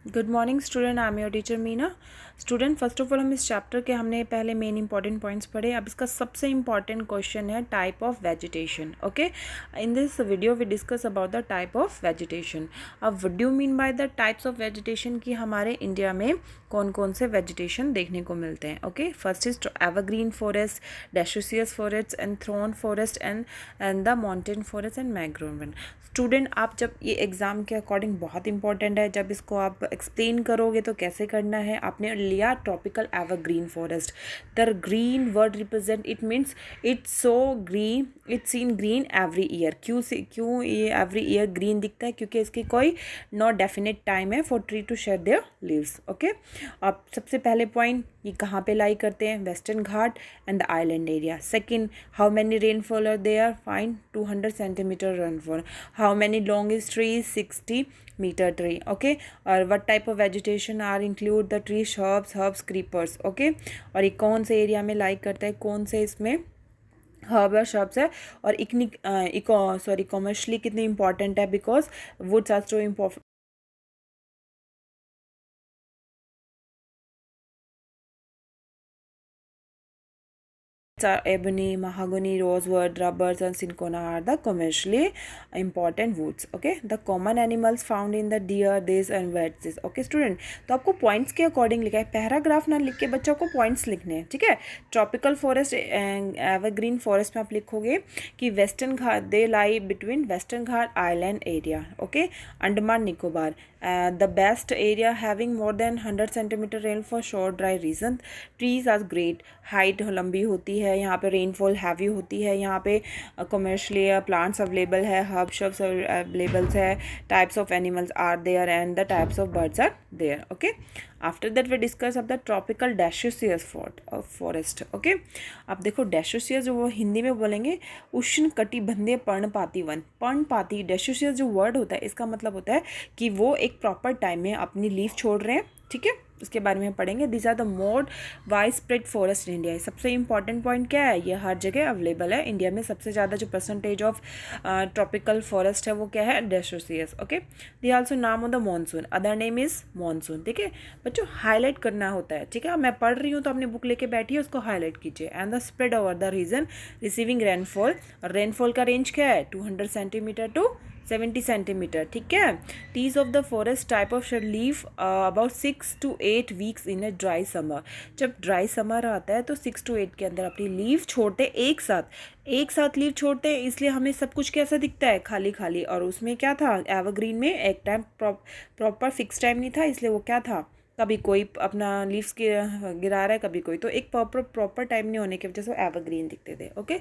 Good morning student, I am your teacher Meena. Student, first of all हम इस chapter के हमने पहले मेन इंपॉर्टेंट पॉइंट्स पढ़े। अब इसका सबसे इंपॉर्टेंट क्वेश्चन है type of vegetation. Okay, in this video we discuss about the type of vegetation. अब what do mean by the types of vegetation कि हमारे इंडिया में कौन कौन से वेजिटेशन देखने को मिलते हैं। Okay, first is evergreen forest, deciduous forest and thorn forest and the mountain forest and mangrove. Student, आप जब ये एग्ज़ाम के अकॉर्डिंग बहुत इंपॉर्टेंट है, जब इसको आप एक्सप्लेन करोगे तो कैसे करना है। आपने लिया tropical evergreen forest, the green word represent it means it's so green, it's seen green every year. क्यों ये एवरी ईयर ग्रीन दिखता है? क्योंकि इसकी कोई नॉट डेफिनेट टाइम है for tree to shed their leaves. Okay, अब सबसे पहले पॉइंट, ये कहाँ पे लाई करते हैं? Western Ghat and the island area. Second, how many rainfall are there? Find 200 centimetre rainfall. How many long is tree? 60 meter tree. Okay, और what type of vegetation are include the tree, herbs, creepers. Okay, और ये कौन से area में like करता है, कौन से इसमें हर्ब और शर्ब्स है, और कॉमर्शली कितनी इंपॉर्टेंट है? Because woods are so important are ebony, mahogany, rosewood, rubbers and cinchona are the commercially important woods. Okay, the common animals found in the deer, this and wedges. Okay student, तो आपको points के according लिखा है, paragraph ना लिख के बच्चों को पॉइंट्स लिखने हैं। ठीक है, ट्रॉपिकल फॉरेस्ट एवरग्रीन फॉरेस्ट में आप लिखोगे कि western Ghat, they lie between western Ghat island area. Okay, Andaman Nicobar, the best area having more than 100 centimetre rain for short dry region. Trees are great, height लंबी होती है, यहाँ पे रेनफॉल हैवी होती है, यहाँ पे कमर्शली प्लांट्स अवेलेबल है, हर्ब शब्स अवेलेबल्स है, types of animals are there and the types of birds are there. Okay, after that we discuss of the tropical deciduous forest. Okay, अब देखो डेशोसियस जो वो हिंदी में बोलेंगे उष्ण कटिबंधीय पर्णपाती वन। पर्णपाती डेशोसियस जो वर्ड होता है, इसका मतलब होता है कि वो एक प्रॉपर टाइम में अपनी लीफ छोड़ रहे हैं। ठीक है, उसके बारे में पढ़ेंगे। This are the more wide spread forest in India. सबसे इंपॉर्टेंट पॉइंट क्या है? ये हर जगह अवेलेबल है। इंडिया में सबसे ज़्यादा जो परसेंटेज ऑफ ट्रॉपिकल फॉरेस्ट है वो क्या है? डेशोसियस। ओके, दी आल्सो नाम of the monsoon, other name is monsoon. ठीक है बच्चों, हाईलाइट करना होता है। ठीक है, मैं पढ़ रही हूँ तो अपनी बुक लेके बैठिए, उसको हाईलाइट कीजिए। And the spread over the region receiving rainfall, और रेनफॉल का रेंज क्या है? 200 सेंटीमीटर टू 70 सेंटीमीटर। ठीक है, trees of the forest type of shed leave about 6 to 8 weeks in a dry summer. जब ड्राई समर आता है तो 6 to 8 के अंदर अपनी लीव छोड़ते एक साथ लीव छोड़ते हैं, इसलिए हमें सब कुछ कैसा दिखता है? खाली खाली। और उसमें क्या था? एवरग्रीन में एक टाइम प्रॉपर फिक्स टाइम नहीं था, इसलिए वो क्या था? कभी कोई अपना लीव्स गिरा रहा है, कभी कोई, तो एक प्रॉपर टाइम नहीं होने की वजह से वो एवरग्रीन दिखते थे। Okay,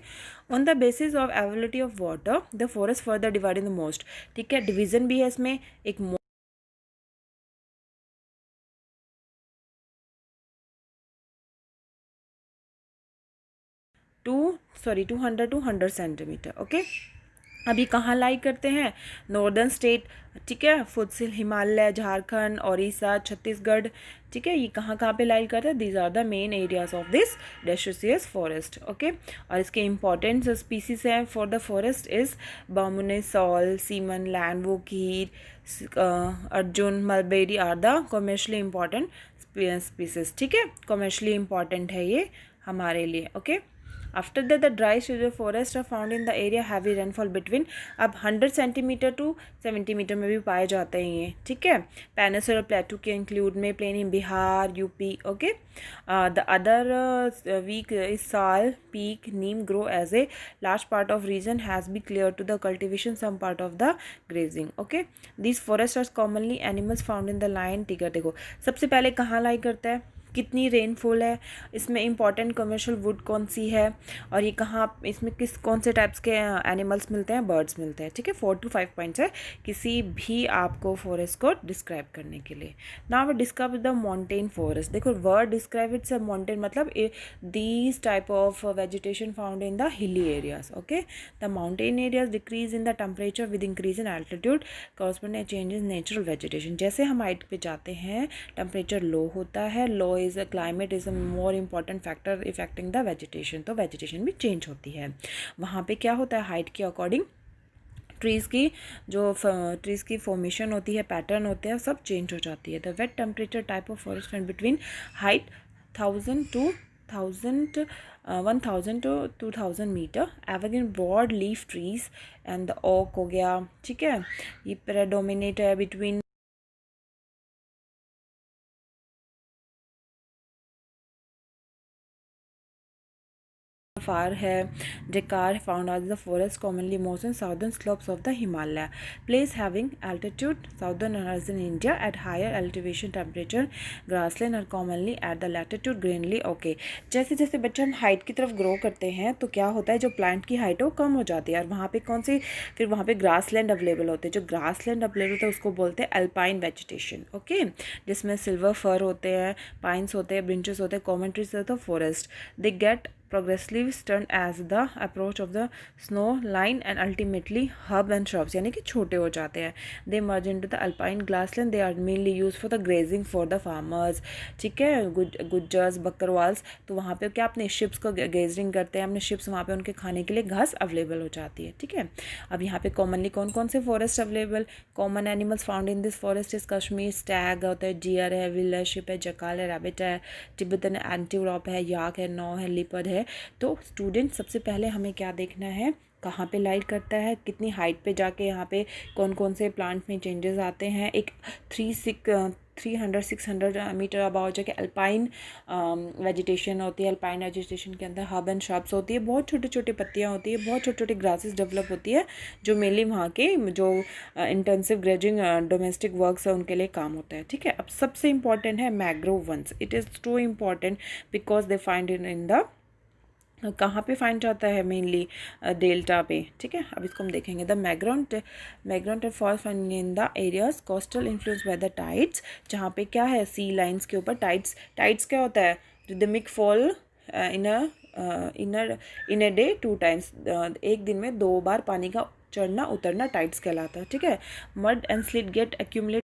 on the basis of availability of water the forest further divide in the most. ठीक है, डिवीजन भी है इसमें, एक 200 to 100 सेंटीमीटर। ओके, अभी कहाँ लाई करते हैं? Northern state. ठीक है, फुटसिल हिमालय, झारखंड, उड़ीसा, छत्तीसगढ़। ठीक है, ये कहाँ कहाँ पे लाई करते हैं? These are the main areas of this deciduous forest. Okay, और इसके इंपॉर्टेंट स्पीसीज हैं फॉर द फॉरेस्ट इज बामुने सॉल, सीमन, लैंडवो, कीर, arjun, mulberry are the commercially important species. ठीक है, कॉमर्शली इंपॉर्टेंट है ये हमारे लिए। Okay, after that the dry शेडर forest are found in the area heavy rainfall between, अब 100 सेंटीमीटर टू 70 मीटर में भी पाए जाते हैं ये। ठीक है, पेनिनसुलर प्लेटू के इंक्लूड में plain in Bihar, UP. Okay, the other week is sal, peak, neem grow as a large part of region has be clear to the cultivation some part of the grazing. Okay, this forest are commonly animals found in the line. ठीक है, देखो सबसे पहले कहाँ लाई करता है, कितनी rainfall है, इसमें इंपॉर्टेंट कमर्शियल वुड कौन सी है, और ये कहाँ, इसमें कौन से टाइप्स के एनिमल्स मिलते हैं, बर्ड्स मिलते हैं। ठीक है, 4 to 5 पॉइंट्स है किसी भी आपको फॉरेस्ट को डिस्क्राइब करने के लिए। Now we describe the mountain forest. देखो word describe it's a mountain, मतलब these type of vegetation found in the hilly areas. Okay, the mountain areas decrease in the temperature with increase in altitude corresponding change in natural vegetation. जैसे हम height पे जाते हैं temperature low होता है, low is a climate is a more important factor effecting the vegetation, तो vegetation भी change होती है। वहाँ पे क्या होता है? हाइट के अकॉर्डिंग ट्रीज़ की जो ट्रीज़ की फॉर्मेशन होती है, पैटर्न होते हैं, सब चेंज हो जाती है। The wet temperature type of forest and between height 1000 to 1000 to 2000 metre. Evergreen broad leaf trees and the oak हो गया, ठीक है, ये प्रेडोमिनेट है बिटवीन फार है। Decker found out the forest commonly most in southern slopes of the Himalaya. Place having altitude southern and northern India at higher elevation temperature grassland are commonly at the latitude greenly। Okay, जैसे जैसे बच्चे हम height की तरफ grow करते हैं तो क्या होता है, जो प्लांट की हाइट है वो कम हो जाती है और वहाँ पे कौन सी, फिर वहाँ पे ग्रासलैंड अवेलेबल होते हैं। जो ग्रासलैंड अवेलेबल होता है उसको बोलते हैं अल्पाइन वेजिटेशन। ओके, जिसमें सिल्वर फर होते हैं, पाइन्स होते हैं, ब्रिंचेस होते हैं, कॉमन ट्रीज होते हैं, forest. They get progressively stunned as the approach of the snow line and ultimately herb and shrubs, यानी कि छोटे हो जाते हैं। they merge into the alpine grassland। they are mainly used for the grazing for the farmers। ठीक है, गुज्जर्स, बकरवाल्स, तो वहाँ पे क्या अपने शिप्स को ग्रेजिंग करते हैं, अपने शिप्स वहाँ पे उनके खाने के लिए घास अवेलेबल हो जाती है। ठीक है, अब यहाँ पे कॉमनली कौन कौन से forest available, common animals found in this forest is Kashmir Stag होता है, डियर है, विलर शिप है, जकाल है, रैबिट है, तिब्बतन एंटीलोप है, याक है, नौ है, लिपर्ड है। तो स्टूडेंट सबसे पहले हमें क्या देखना है, कहाँ पे लाइट करता है, कितनी हाइट पे जाके यहाँ पे कौन कौन से प्लांट में चेंजेस आते हैं। एक 300-600 मीटर अबाउ जाके अल्पाइन वेजिटेशन होती है। अल्पाइन वेजिटेशन के अंदर हर्ब एंड श्रब्स होती है, बहुत छोटे छोटे पत्तियाँ होती है, बहुत छोटे छोटे ग्रासेस डेवलप होती है, जो मेनली वहाँ के जो इंटेंसिव ग्रेजिंग डोमेस्टिक वर्क्स है उनके लिए काम होता है। ठीक है, अब सबसे इंपॉर्टेंट है mangrove ones. It is too important because they find in the, कहाँ पे फाइंड जाता है, मेनली डेल्टा पे। ठीक है, अब इसको हम देखेंगे। The mangrove falls find in the areas coastal influence by the tides, जहाँ पे क्या है, सी लाइन्स के ऊपर टाइड्स क्या होता है, rhythmic fall in a day 2 times, एक दिन में 2 बार पानी का चढ़ना उतरना टाइड्स कहलाता है। ठीक है, mud and silt get accumulate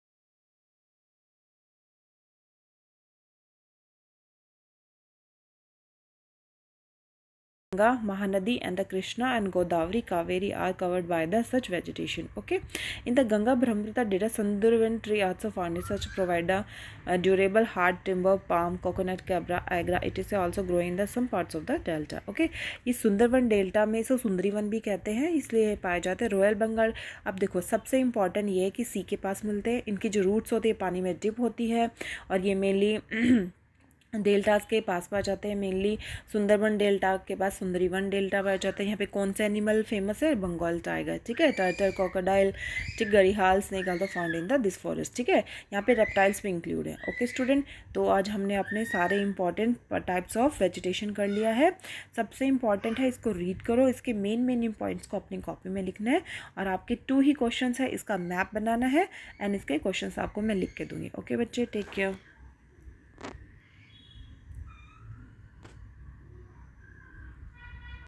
Ganga, Mahanadi and the Krishna and Godavari, Kaveri are covered by the such vegetation. Okay, in the Ganga Brahmaputra delta, Sundarban tree also found in such provide a durable hard timber, palm, coconut, cabra, agra. It is also growing in the some parts of the delta. Okay, इस Sundarban delta में इसे सुंदरी one भी कहते हैं, इसलिए पाए जाते हैं। रॉयल बंगाल, अब देखो सबसे इंपॉर्टेंट ये है कि सी के पास मिलते हैं, इनकी जो रूट्स होती है पानी में डिप होती है और ये मेनली डेल्टास के पास पाए जाते हैं। मेनली सुंदरबन डेल्टा के पास सुंदरीवन डेल्टा पाए जाते हैं। यहाँ पे कौन से एनिमल फेमस है, बंगाल टाइगर। ठीक है, टर्टल, क्रोकोडाइल, ठीक, घड़ियाल, snake are the found in the this forest. ठीक है, यहाँ पे रेप्टाइल्स भी इंक्लूड है। ओके स्टूडेंट, तो आज हमने अपने सारे इंपॉर्टेंट टाइप्स ऑफ वेजिटेशन कर लिया है। सबसे इंपॉर्टेंट है, इसको रीड करो, इसके मेन पॉइंट्स को अपनी कॉपी में लिखना है और आपके 2 ही क्वेश्चन है, इसका मैप बनाना है एंड इसके क्वेश्चन आपको मैं लिख के दूँगी। ओके बच्चे, टेक केयर।